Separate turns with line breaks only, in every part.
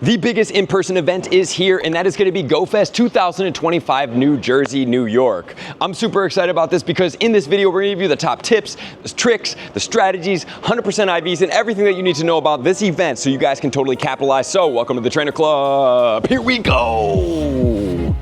The biggest in-person event is here, and that is going to be Go Fest 2025 New Jersey, New York. I'm super excited about this because in this video, we're going to give you the top tips, the tricks, the strategies, 100% IVs, and everything that you need to know about this event so you guys can totally capitalize. So welcome to the Trainer Club. Here we go.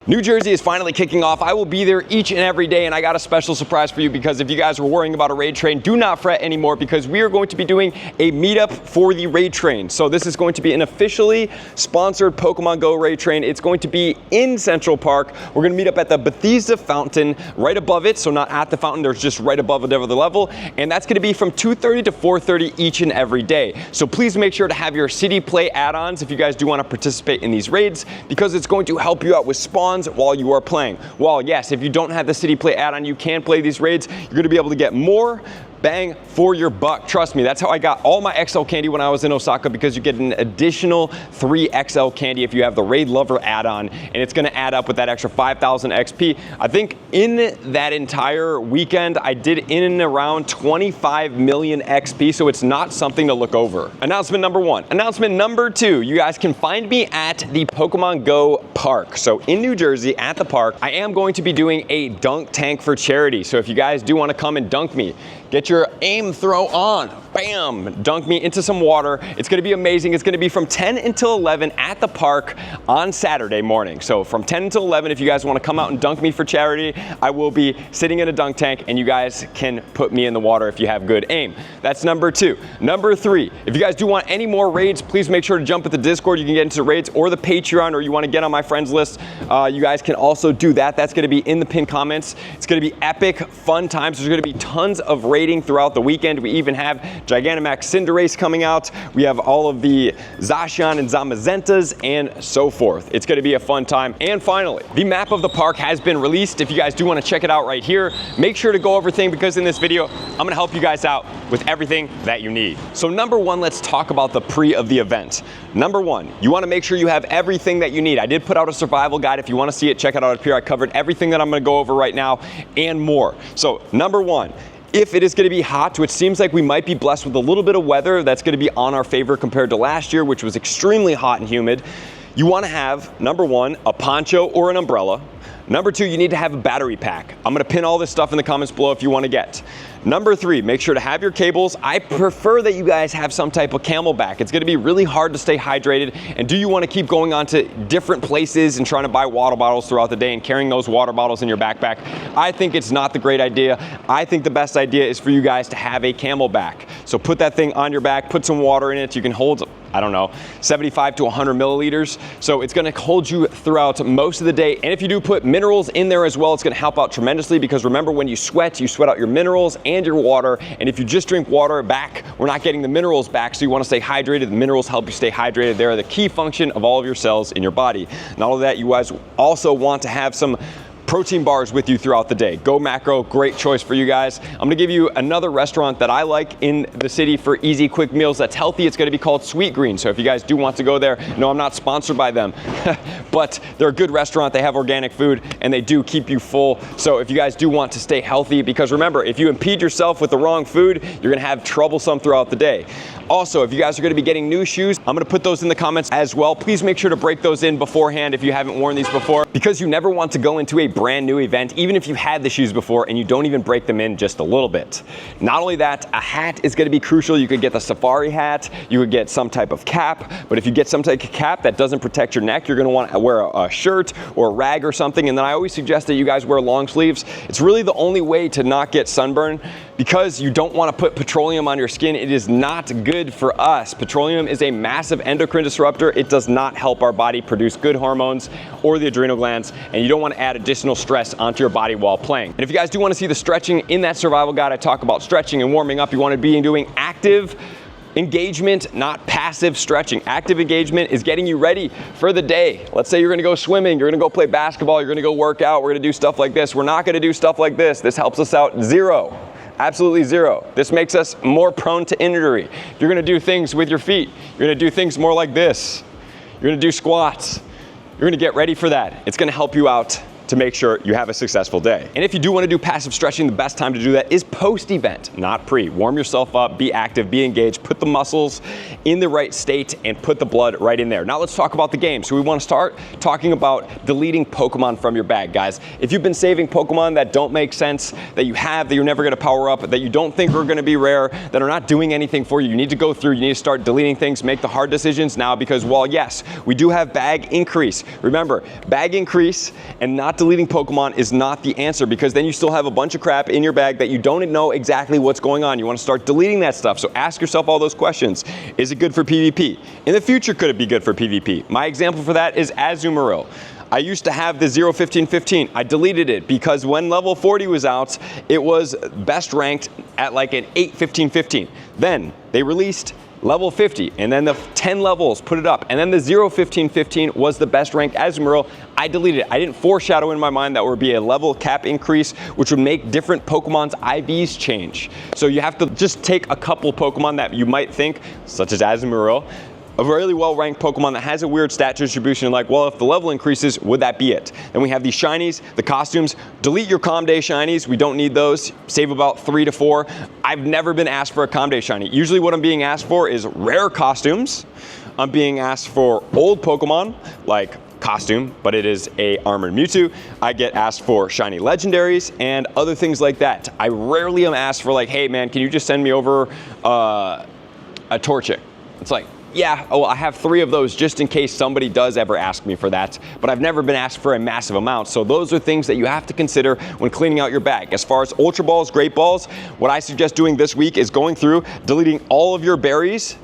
New Jersey is finally kicking off. I will be there each and every day, and I got a special surprise for you because if you guys were worrying about a raid train, do not fret anymore because we are going to be doing a meetup for the raid train. So this is going to be an officially sponsored Pokemon GO raid train. It's going to be in Central Park. We're gonna meet up at the Bethesda Fountain right above it. So not at the fountain, there's just right above whatever the level. And that's gonna be from 2:30 to 4:30 each and every day. So please make sure to have your City Play add-ons if you guys do wanna participate in these raids because it's going to help you out with spawns while you are playing. While yes, if you don't have the City Play add-on, you can play these raids. You're gonna be able to get more bang for your buck. Trust me, that's how I got all my XL candy when I was in Osaka because you get an additional 3 XL candy if you have the Raid Lover add-on, and it's gonna add up with that extra 5,000 XP. I think in that entire weekend, I did in and around 25 million XP, so it's not something to look over. Announcement number 1. Announcement number 2, you guys can find me at the Pokemon GO Park. So in New Jersey, at the park, I am going to be doing a dunk tank for charity. So if you guys do wanna come and dunk me, get your aim throw on, bam, dunk me into some water. It's gonna be amazing. It's gonna be from 10 until 11 at the park on Saturday morning. So from 10 until 11, if you guys wanna come out and dunk me for charity, I will be sitting in a dunk tank and you guys can put me in the water if you have good aim. That's number 2. Number 3, if you guys do want any more raids, please make sure to jump at the Discord. You can get into raids or the Patreon, or you wanna get on my friends list, you guys can also do that. That's gonna be in the pinned comments. It's gonna be epic, fun times. There's gonna be tons of raiding throughout the weekend. We even have Gmax Cinderace coming out. We have all of the Zacian and Zamazentas and so forth. It's gonna be a fun time. And finally, the map of the park has been released. If you guys do wanna check it out right here, make sure to go over everything because in this video, I'm gonna help you guys out with everything that you need. So number 1, let's talk about the pre of the event. Number 1, you wanna make sure you have everything that you need. I did put out a survival guide. If you wanna see it, check it out up here. I covered everything that I'm gonna go over right now and more. So number 1, if it is going to be hot, which seems like we might be blessed with a little bit of weather that's going to be on our favor compared to last year, which was extremely hot and humid, you want to have, number 1, a poncho or an umbrella. Number 2, you need to have a battery pack. I'm gonna pin all this stuff in the comments below if you wanna get. Number 3, make sure to have your cables. I prefer that you guys have some type of camelback. It's gonna be really hard to stay hydrated. And do you wanna keep going on to different places and trying to buy water bottles throughout the day and carrying those water bottles in your backpack? I think it's not the great idea. I think the best idea is for you guys to have a camelback. So put that thing on your back, put some water in it. You can hold, I don't know, 75 to 100 milliliters. So it's gonna hold you throughout most of the day. And if you do put minerals in there as well, it's gonna help out tremendously because remember when you sweat out your minerals and your water. And if you just drink water back, we're not getting the minerals back. So you wanna stay hydrated. The minerals help you stay hydrated. They're the key function of all of your cells in your body. Not only that, you guys also want to have some protein bars with you throughout the day. Go Macro, great choice for you guys. I'm gonna give you another restaurant that I like in the city for easy, quick meals that's healthy. It's gonna be called Sweet Green. So if you guys do want to go there, no, I'm not sponsored by them, but they're a good restaurant. They have organic food and they do keep you full. So if you guys do want to stay healthy, because remember, if you impede yourself with the wrong food, you're gonna have troublesome throughout the day. Also, if you guys are gonna be getting new shoes, I'm gonna put those in the comments as well. Please make sure to break those in beforehand if you haven't worn these before, because you never want to go into a brand new event, even if you've had the shoes before and you don't even break them in just a little bit. Not only that, a hat is gonna be crucial. You could get the safari hat, you would get some type of cap, but if you get some type of cap that doesn't protect your neck, you're gonna wanna wear a shirt or a rag or something. And then I always suggest that you guys wear long sleeves. It's really the only way to not get sunburn because you don't wanna put petroleum on your skin. It is not good for us. Petroleum is a massive endocrine disruptor. It does not help our body produce good hormones or the adrenal glands, and you don't wanna add additional stress onto your body while playing. And if you guys do wanna see the stretching in that survival guide, I talk about stretching and warming up. You wanna be doing active engagement, not passive stretching. Active engagement is getting you ready for the day. Let's say you're gonna go swimming, you're gonna go play basketball, you're gonna go work out, we're gonna do stuff like this. We're not gonna do stuff like this. This helps us out zero. Absolutely zero. This makes us more prone to injury. You're gonna do things with your feet. You're gonna do things more like this. You're gonna do squats. You're gonna get ready for that. It's gonna help you out to make sure you have a successful day. And if you do want to do passive stretching, the best time to do that is post-event, not pre. Warm yourself up, be active, be engaged, put the muscles in the right state, and put the blood right in there. Now let's talk about the game. So we want to start talking about deleting Pokemon from your bag, guys. If you've been saving Pokemon that don't make sense, that you have, that you're never going to power up, that you don't think are going to be rare, that are not doing anything for you, you need to go through, you need to start deleting things, make the hard decisions now, because while yes, we do have bag increase, remember, bag increase and not deleting Pokemon is not the answer, because then you still have a bunch of crap in your bag that you don't know exactly what's going on. You want to start deleting that stuff. So ask yourself all those questions. Is it good for PvP? In the future, could it be good for PvP? My example for that is Azumarill. I used to have the 0-15-15. I deleted it because when level 40 was out, it was best ranked at like an 8-15-15. Then they released level 50, and then the 10 levels put it up, and then the 0-15-15 was the best ranked Azumarill. I deleted it. I didn't foreshadow in my mind that would be a level cap increase, which would make different Pokemon's IVs change. So you have to just take a couple Pokemon that you might think, such as Azumarill, a really well-ranked Pokemon that has a weird stat distribution, like, well, if the level increases, would that be it? Then we have these shinies, the costumes. Delete your Calm Day shinies. We don't need those. Save about 3 to 4. I've never been asked for a Calm Day shiny. Usually what I'm being asked for is rare costumes. I'm being asked for old Pokemon, like costume, but it is a Armored Mewtwo. I get asked for shiny legendaries and other things like that. I rarely am asked for like, hey man, can you just send me over a Torchic? It's like, yeah, oh, I have 3 of those just in case somebody does ever ask me for that, but I've never been asked for a massive amount. So those are things that you have to consider when cleaning out your bag. As far as Ultra Balls, Great Balls, what I suggest doing this week is going through, deleting all of your berries,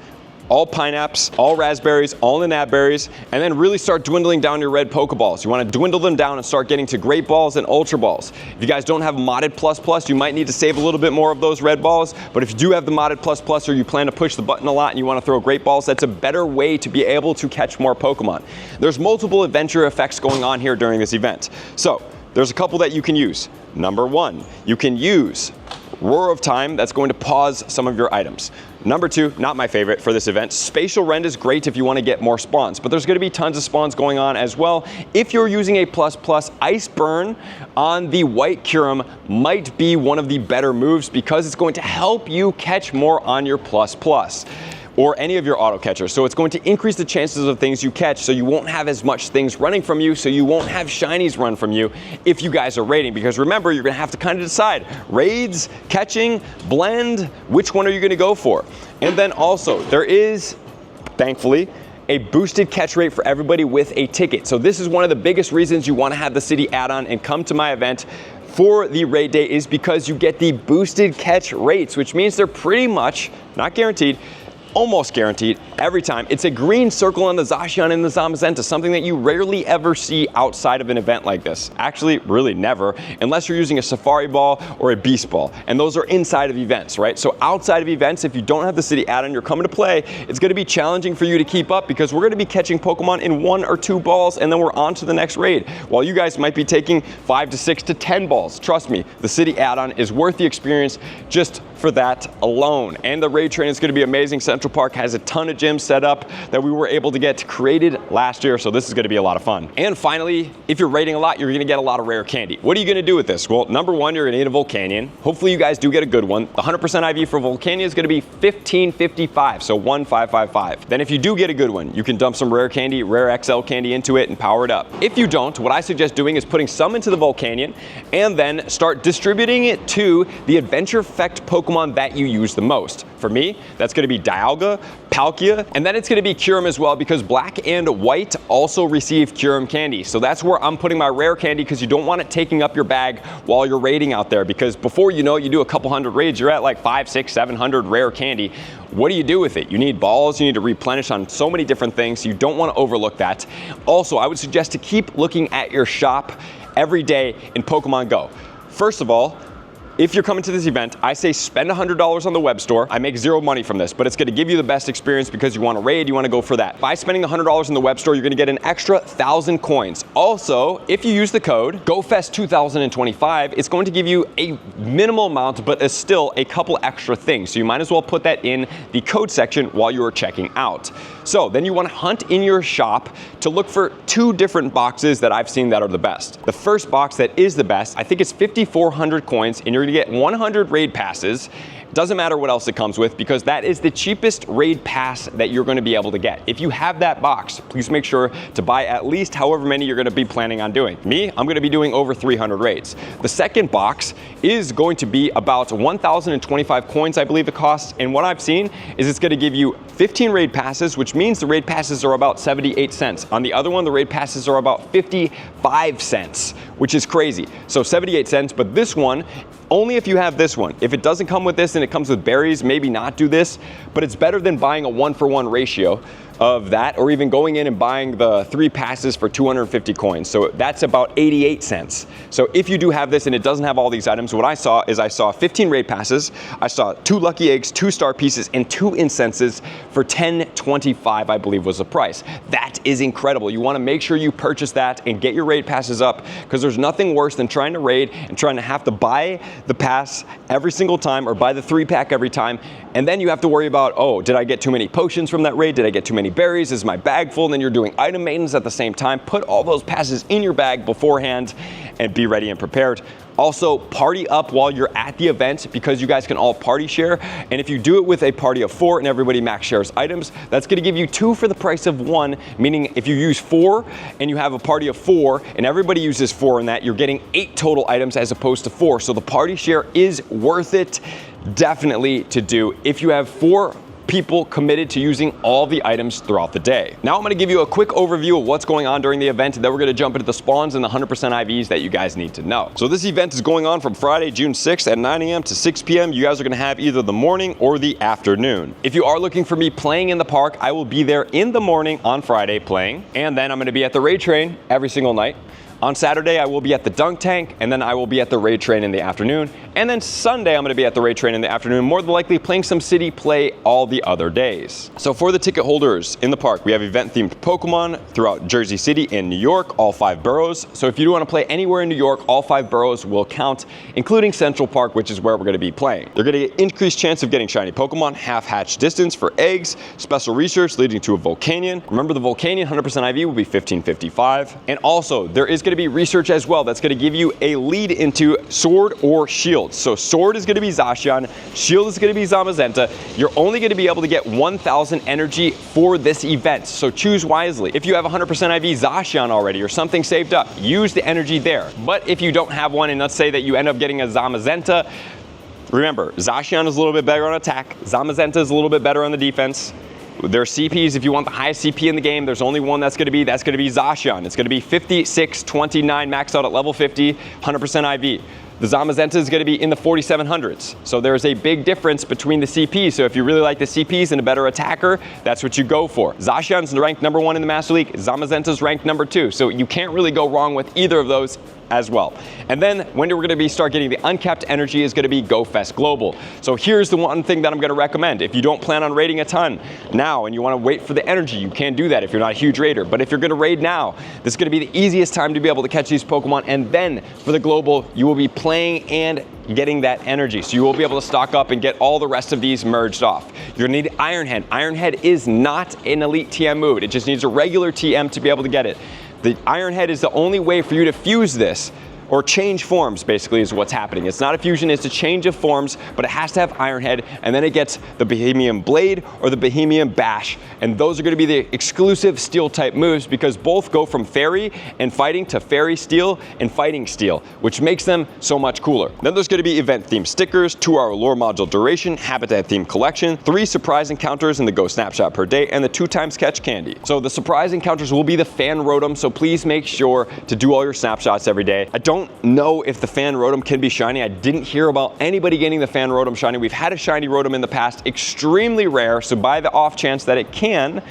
all pineapples, all raspberries, all nanabberries, and then really start dwindling down your red Pokeballs. You want to dwindle them down and start getting to Great Balls and Ultra Balls. If you guys don't have modded plus, you might need to save a little bit more of those red balls, but if you do have the modded plus, or you plan to push the button a lot and you want to throw Great Balls, that's a better way to be able to catch more Pokemon. There's multiple adventure effects going on here during this event. So there's a couple that you can use. Number 1, you can use Roar of Time. That's going to pause some of your items. Number 2, not my favorite for this event, Spatial Rend is great if you want to get more spawns, but there's going to be tons of spawns going on as well. If you're using a plus, Ice Burn on the White Kyurem might be one of the better moves because it's going to help you catch more on your plus. Or any of your auto catchers. So it's going to increase the chances of things you catch, so you won't have as much things running from you, so you won't have shinies run from you if you guys are raiding. Because remember, you're gonna have to kind of decide, raids, catching, blend, which one are you gonna go for? And then also, there is, thankfully, a boosted catch rate for everybody with a ticket. So this is one of the biggest reasons you wanna have the city add-on and come to my event for the raid day, is because you get the boosted catch rates, which means they're pretty much, not guaranteed, almost guaranteed every time. It's a green circle on the Zacian and the Zamazenta, something that you rarely ever see outside of an event like this. Actually, really never, unless you're using a Safari Ball or a Beast Ball, and those are inside of events, right? So outside of events, if you don't have the city add-on, you're coming to play, it's gonna be challenging for you to keep up because we're gonna be catching Pokemon in 1 or 2 balls, and then we're on to the next raid, while you guys might be taking 5 to 6 to 10 balls. Trust me, the city add-on is worth the experience just for that alone. And the raid train is gonna be amazing. Central Park has a ton of gyms set up that we were able to get created last year, so this is gonna be a lot of fun. And finally, if you're raiding a lot, you're gonna get a lot of rare candy. What are you gonna do with this? Well, number 1, you're gonna need a Volcanion. Hopefully you guys do get a good one. The 100% IV for Volcanion is gonna be 1555, so 1555. Then if you do get a good one, you can dump some rare candy, rare XL candy into it and power it up. If you don't, what I suggest doing is putting some into the Volcanion and then start distributing it to the Adventure Effect Pokemon that you use the most. For me, that's gonna be Dialga, Palkia, and then it's gonna be Kyurem as well, because black and white also receive Kyurem candy. So that's where I'm putting my rare candy, because you don't want it taking up your bag while you're raiding out there, because before you know it, you do a couple hundred raids, you're at like 500, 600, 700 rare candy. What do you do with it? You need balls, you need to replenish on so many different things. You don't want to overlook that. Also, I would suggest to keep looking at your shop every day in Pokemon Go. First of all, if you're coming to this event, I say spend $100 on the web store. I make zero money from this, but it's gonna give you the best experience because you wanna raid, you wanna go for that. By spending $100 in the web store, you're gonna get an extra 1,000 coins. Also, if you use the code GOFEST2025, it's going to give you a minimal amount, but it's still a couple extra things. So you might as well put that in the code section while you are checking out. So then you wanna hunt in your shop to look for 2 different boxes that I've seen that are the best. The first box that is the best, I think it's 5,400 coins, and you're gonna get 100 raid passes. Doesn't matter what else it comes with because that is the cheapest raid pass that you're going to be able to get. If you have that box, please make sure to buy at least however many you're going to be planning on doing. Me, I'm going to be doing over 300 raids. The second box is going to be about 1,025 coins, I believe it costs. And what I've seen is it's going to give you 15 raid passes, which means the raid passes are about 78 cents. On the other one, the raid passes are about 55 cents, which is crazy. So 78 cents, but this one, only if you have this one. If it doesn't come with this and it comes with berries, maybe not do this, but it's better than buying a 1-for-1 ratio of that, or even going in and buying the 3 passes for 250 coins. So that's about 88 cents. So if you do have this and it doesn't have all these items, what I saw is I saw 15 raid passes, I saw 2 lucky eggs, 2 star pieces, and 2 incenses for $10.25, I believe was the price. That is incredible. You wanna make sure you purchase that and get your raid passes up, because there's nothing worse than trying to raid and trying to have to buy the pass every single time or buy the 3-pack every time. And then you have to worry about, oh, did I get too many potions from that raid? Did I get too many berries? Is my bag full? And then you're doing item maintenance at the same time. Put all those passes in your bag beforehand and be ready and prepared. Also, party up while you're at the event because you guys can all party share. And if you do it with a party of 4 and everybody max shares items, that's gonna give you 2 for the price of 1, meaning if you use 4 and you have a party of 4 and everybody uses 4 in that, you're getting 8 total items as opposed to 4. So the party share is worth it definitely to do if you have 4 people committed to using all the items throughout the day. Now I'm gonna give you a quick overview of what's going on during the event, and then we're gonna jump into the spawns and the 100% IVs that you guys need to know. So this event is going on from Friday, June 6th at 9 a.m. to 6 p.m. You guys are gonna have either the morning or the afternoon. If you are looking for me playing in the park, I will be there in the morning on Friday playing, and then I'm gonna be at the raid train every single night. On Saturday, I will be at the dunk tank, and then I will be at the raid train in the afternoon. And then Sunday, I'm gonna be at the raid train in the afternoon, more than likely playing some city play all the other days. So for the ticket holders in the park, we have event-themed Pokemon throughout Jersey City and New York, all 5 boroughs. So if you do wanna play anywhere in New York, all 5 boroughs will count, including Central Park, which is where we're gonna be playing. You're gonna get increased chance of getting shiny Pokemon, half-hatch distance for eggs, special research leading to a Volcanion. Remember the Volcanion 100% IV will be $15.55. And also, there is gonna be research as well that's gonna give you a lead into Sword or Shield. So Sword is gonna be Zacian, Shield is gonna be Zamazenta. You're only gonna be able to get 1,000 energy for this event, so choose wisely. If you have 100% IV Zacian already or something saved up, use the energy there. But if you don't have one, and let's say that you end up getting a Zamazenta, remember, Zacian is a little bit better on attack, Zamazenta is a little bit better on the defense. Their CPs, if you want the highest CP in the game, there's only one that's gonna be Zacian. It's gonna be 5629 maxed out at level 50, 100% IV. The Zamazenta is gonna be in the 4700s. So there's a big difference between the CPs. So if you really like the CPs and a better attacker, that's what you go for. Zacian's ranked #1 in the Master League, Zamazenta's ranked #2. So you can't really go wrong with either of those as well. And then when we're gonna start getting the uncapped energy is gonna be GoFest Global. So here's the one thing that I'm gonna recommend. If you don't plan on raiding a ton now and you wanna wait for the energy, you can do that if you're not a huge raider. But if you're gonna raid now, this is gonna be the easiest time to be able to catch these Pokemon. And then for the Global, you will be playing and getting that energy. So you will be able to stock up and get all the rest of these merged off. You're gonna need Iron Head. Iron Head is not an elite TM mood. It just needs a regular TM to be able to get it. The Iron Head is the only way for you to fuse this, or change forms, basically, is what's happening. It's not a fusion, it's a change of forms, but it has to have Iron Head, and then it gets the Bohemian Blade or the Bohemian Bash, and those are gonna be the exclusive Steel type moves because both go from Fairy and Fighting to Fairy Steel and Fighting Steel, which makes them so much cooler. Then there's gonna be event-themed stickers, 2-hour lore module duration, habitat-themed collection, 3 surprise encounters in the Go Snapshot per day, and the 2x catch candy. So the surprise encounters will be the fan Rotom, so please make sure to do all your snapshots every day. I don't know if the fan Rotom can be shiny. I didn't hear about anybody getting the fan Rotom shiny. We've had a shiny Rotom in the past, extremely rare, so by the off chance that it can,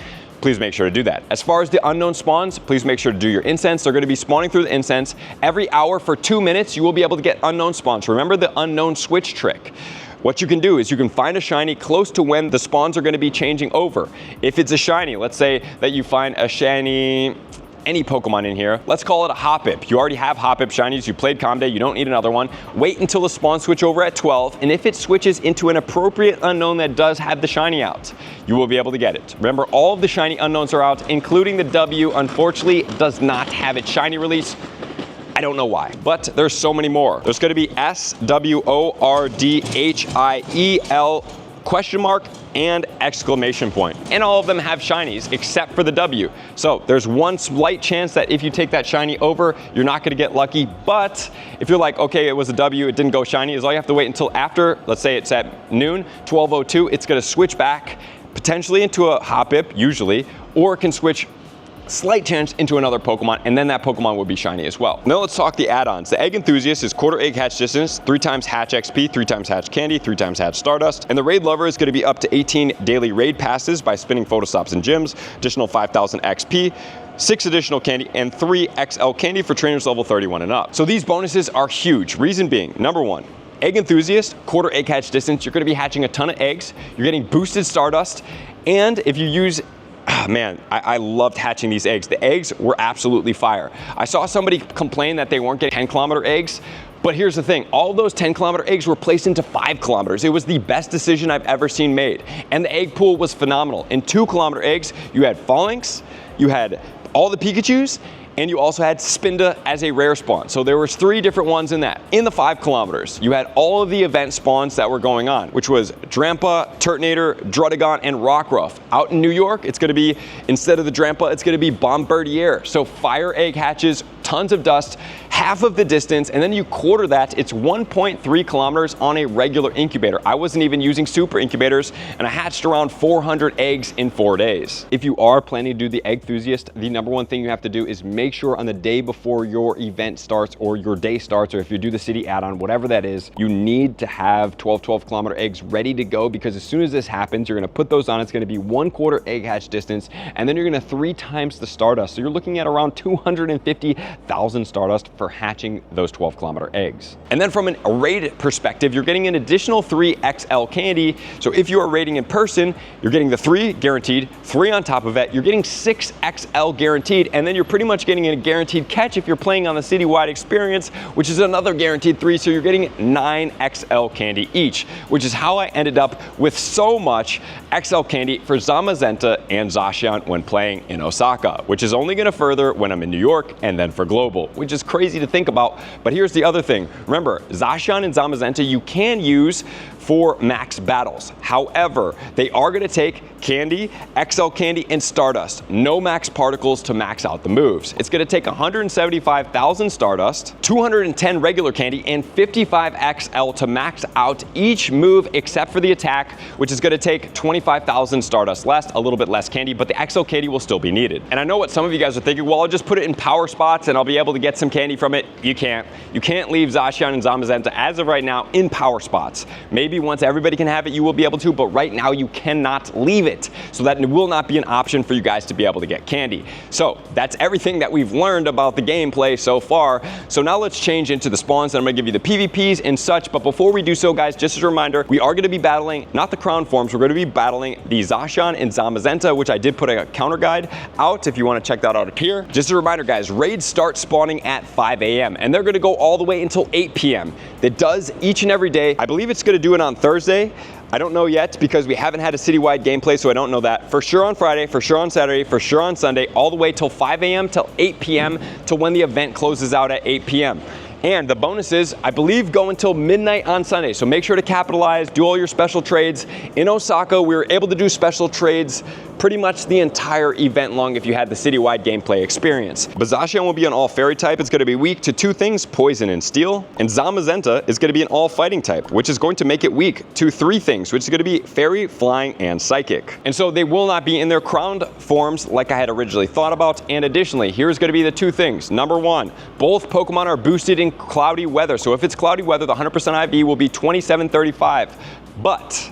please make sure to do that. As far as the unknown spawns, please make sure to do your incense. They're gonna be spawning through the incense. Every hour for 2 minutes, you will be able to get unknown spawns. Remember the unknown switch trick. What you can do is you can find a shiny close to when the spawns are gonna be changing over. If it's a shiny, let's say that you find a shiny, any Pokemon in here, let's call it a Hoppip. You already have Hoppip shinies, you played Comday, you don't need another one. Wait until the spawn switch over at 12, and if it switches into an appropriate unknown that does have the shiny out, you will be able to get it. Remember, all of the shiny unknowns are out, including the W, unfortunately, does not have its shiny release. I don't know why, but there's so many more. There's gonna be SWORDHIEL question mark and exclamation point. And all of them have shinies except for the W. So there's one slight chance that if you take that shiny over, you're not gonna get lucky. But if you're like, okay, it was a W, it didn't go shiny, is all you have to wait until after, let's say it's at noon, 12:02, it's gonna switch back potentially into a Hoppip, usually, or it can switch slight chance into another Pokemon, and then that Pokemon will be shiny as well. Now let's talk the add-ons. The Egg Enthusiast is quarter egg hatch distance, 3 times hatch XP, 3 times hatch candy, 3 times hatch Stardust, and the Raid Lover is going to be up to 18 daily raid passes by spinning Photostops and gyms, additional 5,000 XP, 6 additional candy, and 3 XL candy for trainers level 31 and up. So these bonuses are huge. Reason being, number one, Egg Enthusiast, quarter egg hatch distance, you're going to be hatching a ton of eggs, you're getting boosted Stardust, and if you use man, I loved hatching these eggs. The eggs were absolutely fire. I saw somebody complain that they weren't getting 10-kilometer eggs, but here's the thing, all those 10-kilometer eggs were placed into 5 kilometers. It was the best decision I've ever seen made. And the egg pool was phenomenal. In 2-kilometer eggs, you had Falinks, you had all the Pikachus, and you also had Spinda as a rare spawn. So there was 3 different ones in that. In the 5 kilometers, you had all of the event spawns that were going on, which was Drampa, Turtonator, Druddigon, and Rockruff. Out in New York, it's gonna be, instead of the Drampa, it's gonna be Bombardier. So fire egg hatches, tons of dust, half of the distance, and then you quarter that, it's 1.3 kilometers on a regular incubator. I wasn't even using super incubators, and I hatched around 400 eggs in 4 days. If you are planning to do the Egg Enthusiast, the number one thing you have to do is make sure on the day before your event starts or your day starts, or if you do the city add-on, whatever that is, you need to have 12-kilometer eggs ready to go, because as soon as this happens, you're gonna put those on, it's gonna be 1/4 egg hatch distance, and then you're gonna 3 times the Stardust. So you're looking at around 250,000 Stardust for hatching those 12-kilometer eggs. And then from a raid perspective, you're getting an additional 3 XL candy. So if you are raiding in person, you're getting the 3 guaranteed, 3 on top of it, you're getting 6 XL guaranteed, and then you're pretty much getting a guaranteed catch if you're playing on the citywide experience, which is another guaranteed 3, so you're getting 9 XL candy each, which is how I ended up with so much XL candy for Zamazenta and Zacian when playing in Osaka, which is only gonna further when I'm in New York and then for Global, which is crazy to think about. But here's the other thing. Remember, Zacian and Zamazenta you can use for max battles. However, they are gonna take candy, XL candy, and Stardust. No max particles to max out the moves. It's gonna take 175,000 Stardust, 210 regular candy, and 55 XL to max out each move except for the attack, which is gonna take 25,000 Stardust less, a little bit less candy, but the XL candy will still be needed. And I know what some of you guys are thinking, well, I'll just put it in power spots and I'll be able to get some candy from it. You can't. You can't leave Zacian and Zamazenta as of right now in power spots. Maybe once everybody can have it, you will be able to, but right now you cannot leave it. So that will not be an option for you guys to be able to get candy. So that's everything that we've learned about the gameplay so far. So now let's change into the spawns, and I'm gonna give you the PvPs and such. But before we do so, guys, just as a reminder, we are gonna be battling, not the crown forms, we're gonna be battling the Zacian and Zamazenta, which I did put a counter guide out if you wanna check that out up here. Just a reminder, guys, raids start spawning at 5 a.m. and they're gonna go all the way until 8 p.m. That does each and every day. I believe it's gonna do it on Thursday. I don't know yet because we haven't had a citywide gameplay, so I don't know that. For sure on Friday, for sure on Saturday, for sure on Sunday, all the way till 5 a.m. till 8 p.m. till when the event closes out at 8 p.m. And the bonuses, I believe, go until midnight on Sunday. So make sure to capitalize, do all your special trades. In Osaka, we were able to do special trades pretty much the entire event long if you had the citywide gameplay experience. But Zacian will be an all fairy type. It's gonna be weak to 2 things, poison and steel. And Zamazenta is gonna be an all fighting type, which is going to make it weak to 3 things, which is gonna be fairy, flying, and psychic. And so they will not be in their crowned forms like I had originally thought about. And additionally, here's gonna be the 2 things. Number 1, both Pokemon are boosted in cloudy weather. So if it's cloudy weather, the 100% IV will be 2735. But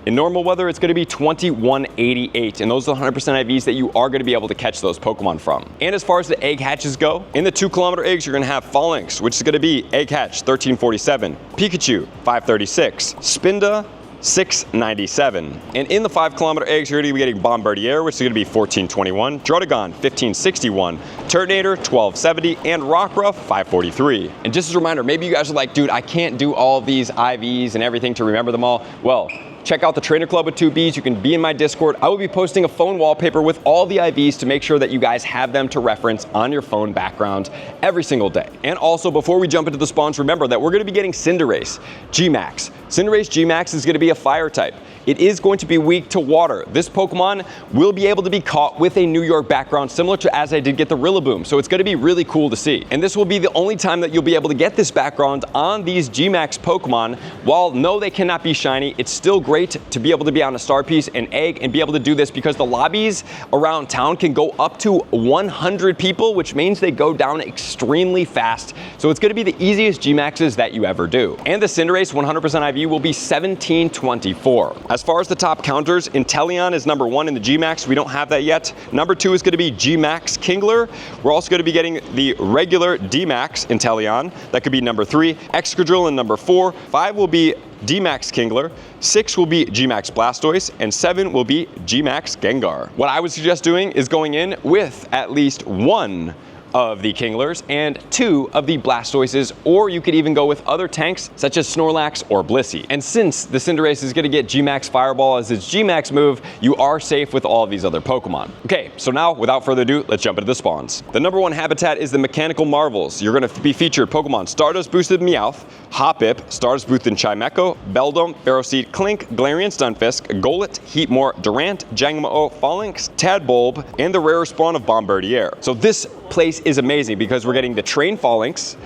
In normal weather, it's going to be 2188, and those are the 100% IVs that you are going to be able to catch those Pokemon from. And as far as the egg hatches go, in the 2-kilometer eggs, you're going to have Falinks, which is going to be egg hatch 1347, Pikachu 536, Spinda 697. And in the 5-kilometer eggs, you're going to be getting Bombardier, which is going to be 1421, Drotagon 1561, Turtonator 1270, and Rockruff 543. And just as a reminder, maybe you guys are like, dude, I can't do all of these IVs and everything to remember them all. Well, check out the Trainer Club with 2 Bs. You can be in my Discord. I will be posting a phone wallpaper with all the IVs to make sure that you guys have them to reference on your phone background every single day. And also, before we jump into the spawns, remember that we're going to be getting Cinderace Gmax. Cinderace Gmax is going to be a fire type. It is going to be weak to water. This Pokemon will be able to be caught with a New York background, similar to as I did get the Rillaboom. So it's going to be really cool to see. And this will be the only time that you'll be able to get this background on these Gmax Pokemon. While no, they cannot be shiny, it's still great to be able to be on a Star Piece and Egg and be able to do this because the lobbies around town can go up to 100 people, which means they go down extremely fast. So it's going to be the easiest Gmaxes that you ever do. And the Cinderace 100% IV will be 1724. As far as the top counters, Inteleon is number 1 in the Gmax. We don't have that yet. Number 2 is going to be Gmax Kingler. We're also going to be getting the regular Dmax Inteleon. That could be number 3. Excadrill in number 4. 5 will be Dmax Kingler, 6 will be Gmax Blastoise, and 7 will be Gmax Gengar. What I would suggest doing is going in with at least 1 of the Kinglers and 2 of the Blastoises, or you could even go with other tanks such as Snorlax or Blissey. And since the Cinderace is going to get Gmax Fireball as its Gmax move, you are safe with all of these other Pokemon. Okay, so now without further ado, let's jump into the spawns. The number 1 habitat is the Mechanical Marvels. You're going to be featured Pokemon Stardust Boosted Meowth, Hoppip, Stardust Boosted Chimecho, Beldum, Ferroseed, Clink, Galarian Stunfisk, Golett, Heatmore, Durant, Jangmo-O, Falinks, Tadbulb, and the rare spawn of Bombardier. So this place is amazing because we're getting the trained Falinks.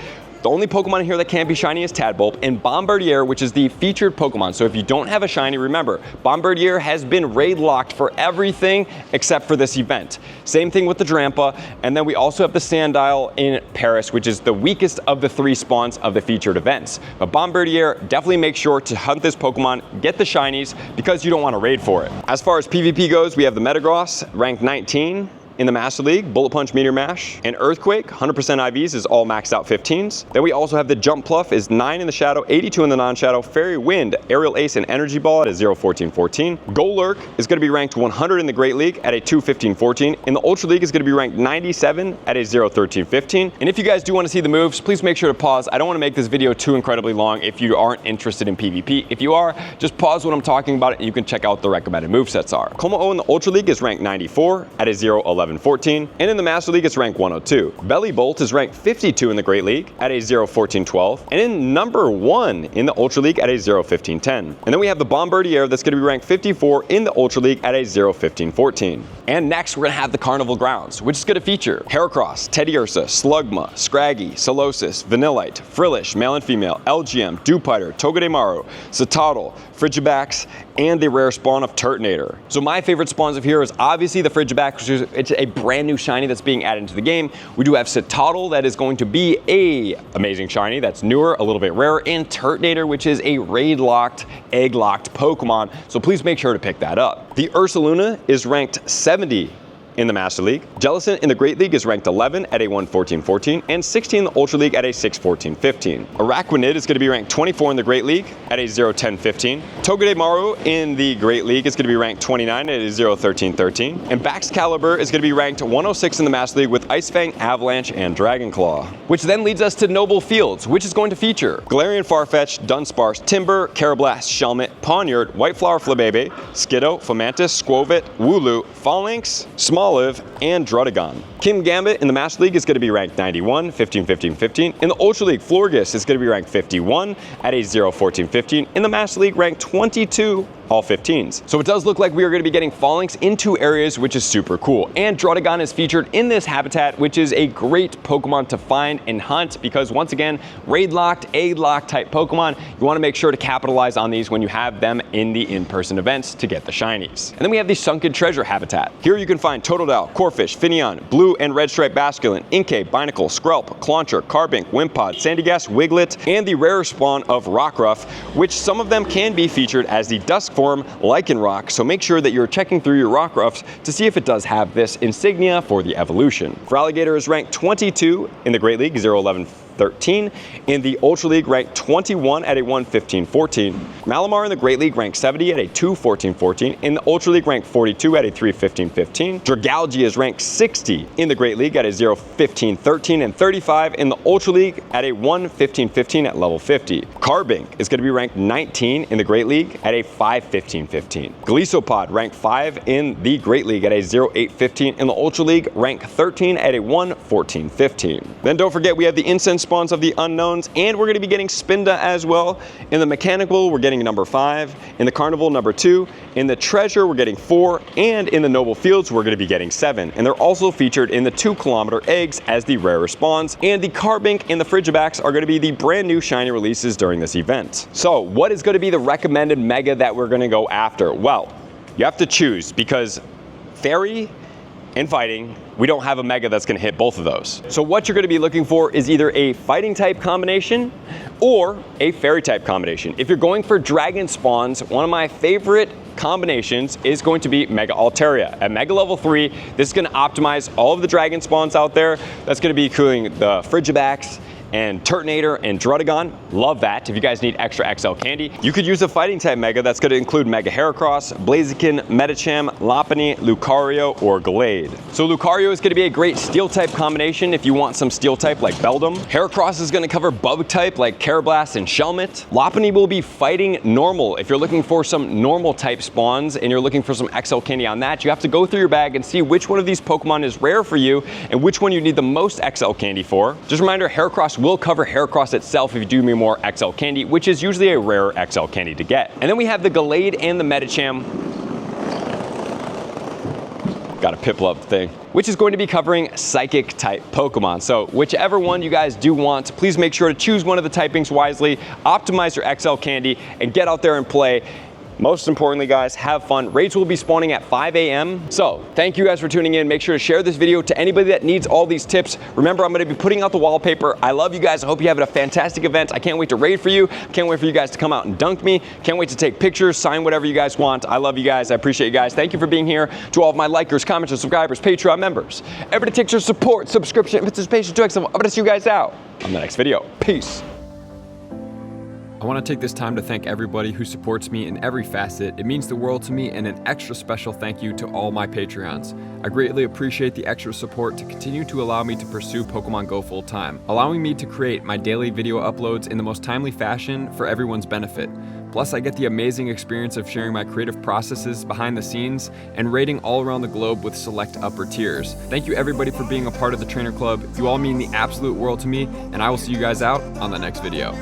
The only Pokemon here that can't be shiny is Tadbulb, and Bombardier, which is the featured Pokemon. So if you don't have a shiny, remember, Bombardier has been raid locked for everything except for this event. Same thing with the Drampa, and then we also have the Sandile in Paris, which is the weakest of the 3 spawns of the featured events. But Bombardier, definitely make sure to hunt this Pokemon, get the shinies, because you don't want to raid for it. As far as PvP goes, we have the Metagross, ranked 19. In the Master League, Bullet Punch, Meteor Mash, and Earthquake, 100% IVs is all maxed out 15s. Then we also have the Jump Pluff is 9 in the Shadow, 82 in the non-Shadow, Fairy Wind, Aerial Ace, and Energy Ball at a 0-14-14. Golurk is going to be ranked 100 in the Great League at a 2-15-14. In the Ultra League is going to be ranked 97 at a 0-13-15. And if you guys do want to see the moves, please make sure to pause. I don't want to make this video too incredibly long if you aren't interested in PvP. If you are, just pause what I'm talking about and you can check out the recommended movesets are. Como-O in the Ultra League is ranked 94 at a 0-11-14, and in the Master League it's ranked 102. Belly Bolt is ranked 52 in the Great League at a 0-14-12, and in number 1 in the Ultra League at a 0-15-10. And then we have the Bombardier that's going to be ranked 54 in the Ultra League at a 0-15-14. And next we're going to have the Carnival Grounds, which is going to feature Heracross, Teddiursa, Slugma, Scraggy, Solosis, Vanillite, Frillish, male and female, LGM, Dewpider, Togedemaru, Citadel, Frigibax, and the rare spawn of Turtonator. So my favorite spawns of here is obviously the Frigibax, which is it's a brand new shiny that's being added into the game. We do have Citadel that is going to be a amazing shiny that's newer, a little bit rarer, and Turtonator, which is a raid locked, egg locked Pokemon. So please make sure to pick that up. The Ursaluna is ranked 70 in the Master League. Jellicent in the Great League is ranked 11 at a 1-14-14 and 16 in the Ultra League at a 6-14-15. Araquanid is going to be ranked 24 in the Great League at a 0-10-15. Togedemaru in the Great League is going to be ranked 29 at a 0-13-13. And Baxcalibur is going to be ranked 106 in the Master League with Ice Fang, Avalanche, and Dragon Claw. Which then leads us to Noble Fields, which is going to feature Galarian Farfetch, Dunsparce, Timber, Carablast, Shelmet, Pawniard, Whiteflower Flabebe, Skiddo, Fomantis, Squovit, Wooloo, Falinks, Smoliv, and Drotagon. Kim Gambit in the Master League is going to be ranked 91, 15-15-15. In the Ultra League, Florges is going to be ranked 51 at a 0-14-15. In the Master League, ranked 22, all 15s. So it does look like we are going to be getting Falinks in 2 areas, which is super cool. And Drotagon is featured in this habitat, which is a great Pokemon to find and hunt because once again, raid locked, egg locked type Pokemon, you want to make sure to capitalize on these when you have them in the in-person events to get the shinies. And then we have the Sunken Treasure habitat. Here you can find Totodile, Corphish, Finneon, Blue and Red Stripe Basculin, Inkay, Binacle, Skrelp, Clauncher, Carbink, Wimpod, Sandygast, Wiglet, and the rare spawn of Rockruff, which some of them can be featured as the Dusk form Lycanroc, so make sure that you're checking through your Rockruffs to see if it does have this insignia for the evolution. Feraligatr is ranked 22 in the Great League, 0-11-13. In the Ultra League, ranked 21 at a 1-15-14. Malamar in the Great League ranked 70 at a 2-14-14. In the Ultra League, ranked 42 at a 3-15-15. Dragalge is ranked 60 in the Great League at a 0-15-13 and 35 in the Ultra League at a 1-15-15 at level 50. Carbink is going to be ranked 19 in the Great League at a 5-15-15. Golisopod ranked 5 in the Great League at a 0-8-15. In the Ultra League, ranked 13 at a 1-14-15. Then don't forget we have the Incense spawns of the unknowns, and we're going to be getting Spinda as well. In the Mechanical, we're getting number 5. In the Carnival, number 2. In the Treasure, we're getting 4. And in the Noble Fields, we're going to be getting 7. And they're also featured in the 2-kilometer eggs as the rarest spawns. And the Carbink and the Frigibax are going to be the brand new shiny releases during this event. So what is going to be the recommended mega that we're going to go after? Well, you have to choose, because Fairy and Fighting, we don't have a mega that's going to hit both of those. So what you're going to be looking for is either a Fighting type combination or a Fairy type combination. If you're going for Dragon spawns, one of my favorite combinations is going to be Mega Altaria. At Mega Level 3, this is going to optimize all of the Dragon spawns out there. That's going to be including the Frigibax and Turtonator and Druddigon. Love that. If you guys need extra XL candy, you could use a Fighting type mega that's going to include Mega Heracross, Blaziken, Medicham, Lopunny, Lucario, or Glade. So Lucario is going to be a great Steel type combination if you want some Steel type like Beldum. Heracross is going to cover Bug type like Carablast and Shelmet. Lopunny will be Fighting normal. If you're looking for some normal type spawns and you're looking for some XL candy on that, you have to go through your bag and see which one of these Pokemon is rare for you and which one you need the most XL candy for. Just a reminder, Heracross will cover Heracross itself if you do me more XL candy, which is usually a rare XL candy to get. And then we have the Glade and the Medicham. Got a Piplup thing, which is going to be covering Psychic type Pokemon. So whichever one you guys do want, please make sure to choose one of the typings wisely, optimize your XL candy, and get out there and play. Most importantly, guys, have fun. Raids will be spawning at 5 a.m. So thank you guys for tuning in. Make sure to share this video to anybody that needs all these tips. Remember, I'm going to be putting out the wallpaper. I love you guys. I hope you have a fantastic event. I can't wait to raid for you. Can't wait for you guys to come out and dunk me. Can't wait to take pictures, sign whatever you guys want. I love you guys. I appreciate you guys. Thank you for being here. To all of my likers, commenters, subscribers, Patreon members, everybody takes your support, subscription, participation to XM. I'm going to see you guys out on the next video. Peace.
I want to take this time to thank everybody who supports me in every facet. It means the world to me, and an extra special thank you to all my Patreons. I greatly appreciate the extra support to continue to allow me to pursue Pokemon Go full time, allowing me to create my daily video uploads in the most timely fashion for everyone's benefit. Plus, I get the amazing experience of sharing my creative processes behind the scenes and raiding all around the globe with select upper tiers. Thank you everybody for being a part of the Trainer Club. You all mean the absolute world to me, and I will see you guys out on the next video.